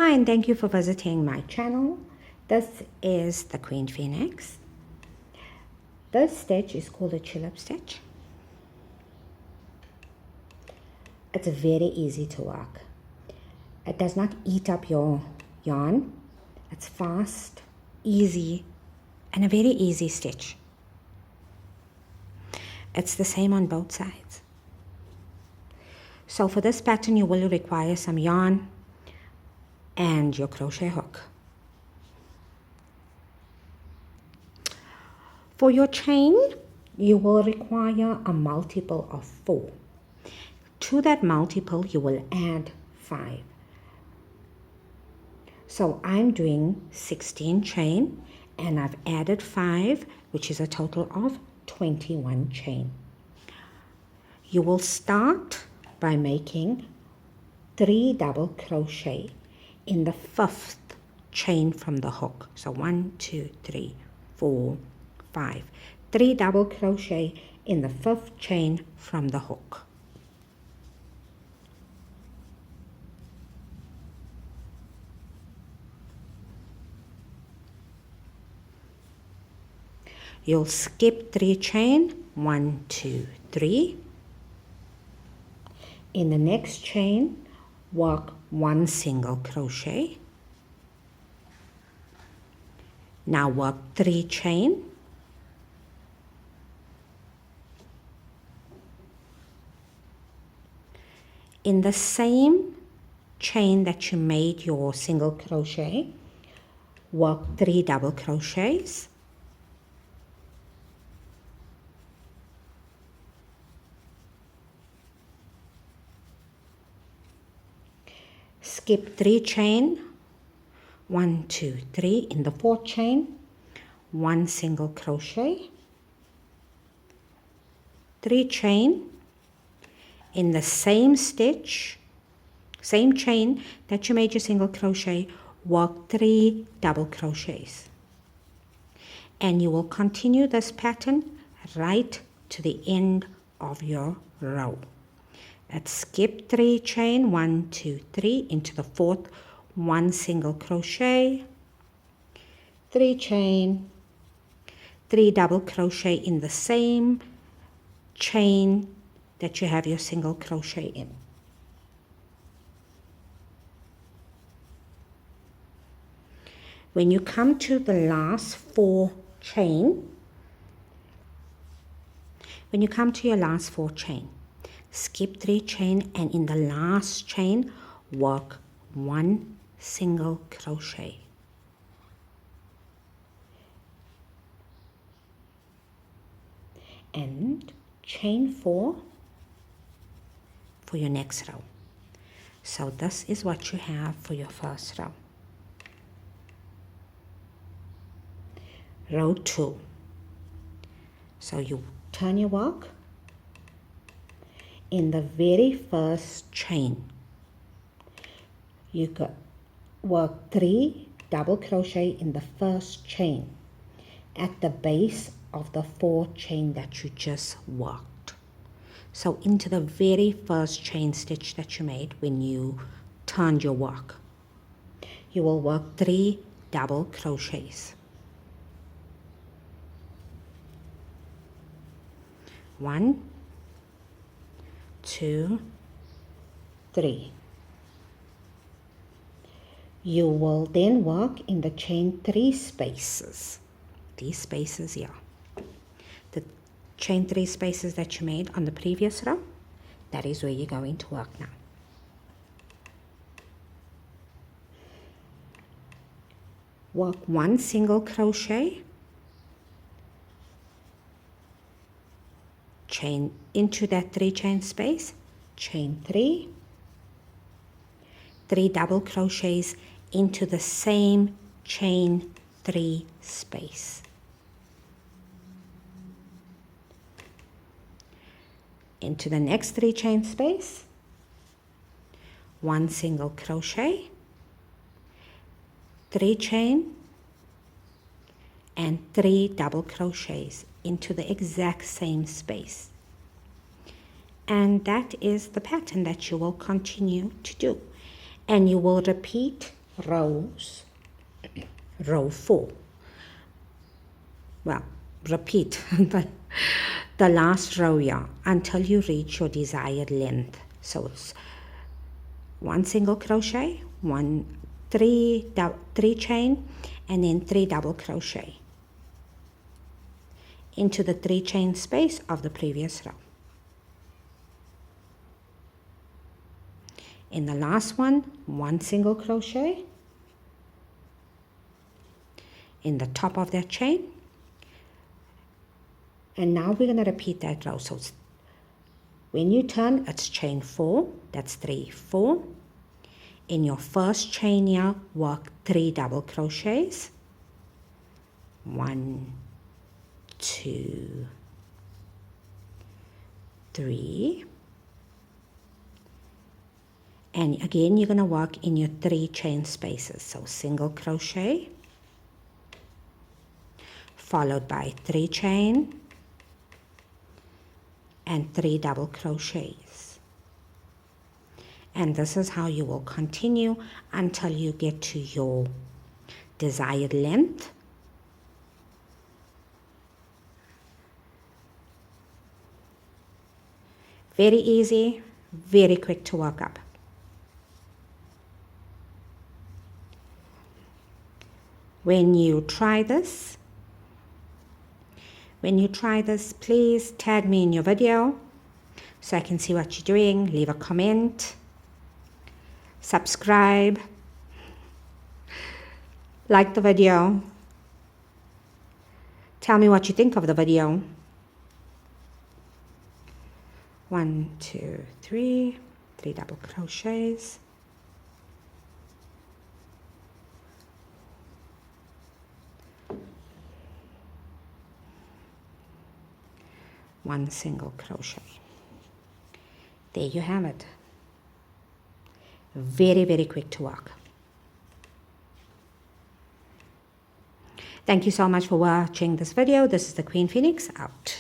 Hi, and thank you for visiting my channel. This is the Queen Phoenix. This stitch is called a Tulip Stitch. It's very easy to work. It does not eat up your yarn. It's fast, easy, and a very easy stitch. It's the same on both sides. So for this pattern, you will require some yarn and your crochet hook. For your chain, you will require a multiple of 4. To that multiple, you will add 5. So I'm doing 16 chain, and I've added 5, which is a total of 21 chain. You will start by making 3 double crochet in the 5th chain from the hook. So 1, 2, 3, 4, 5. 3 double crochet in the 5th chain from the hook. You'll skip 3 chain, 1, 2, 3. In the next chain, work 1 single crochet. Now work 3 chain. In the same chain that you made your single crochet, work 3 double crochets. Skip 3 chain, 1, 2, 3. In the 4th chain, 1 single crochet, 3 chain. In the same stitch, same chain that you made your single crochet, work 3 double crochets. And you will continue this pattern right to the end of your row. Let's skip 3 chain, 1, 2, 3, into the 4th, 1 single crochet, 3 chain, 3 double crochet in the same chain that you have your single crochet in. When you come to the last 4 chain, when you come to your last 4 chain, skip 3 chain, and in the last chain, work 1 single crochet. And chain 4 for your next row. So this is what you have for your first row. Row 2. So you turn your work. In the very first chain, you could work 3 double crochet in the first chain at the base of the 4th chain that you just worked. So into the very first chain stitch that you made when you turned your work, you will work 3 double crochets. 1, 2, 3. You will then work in the chain 3 spaces. These spaces here. The chain 3 spaces that you made on the previous row, that is where you're going to work now. Work 1 single crochet, chain into that 3 chain space, chain 3, 3 double crochets into the same chain 3 space. Into the next 3 chain space, 1 single crochet, 3 chain, and 3 double crochets into the exact same space. And that is the pattern that you will continue to do. And you will repeat rows, row 4. Well, repeat the last row here until you reach your desired length. So it's 1 single crochet, 3 chain, and then 3 double crochet into the 3 chain space of the previous row. In the last one, 1 single crochet in the top of that chain, and now we're going to repeat that row. So when you turn, it's chain 4, that's 3, 4. In your first chain here, work 3 double crochets, 1, 2, 3, and again you're going to work in your 3 chain spaces. So single crochet followed by 3 chain and 3 double crochets, and this is how you will continue until you get to your desired length. Very easy, very quick to work up. When you try this, please tag me in your video so I can see what you're doing. Leave a comment, subscribe, like the video, tell me what you think of the video. 1, 2, 3 double crochets, one single crochet. There you have it. Very, very quick to work. Thank you so much for watching this video. This is the Queen Phoenix out.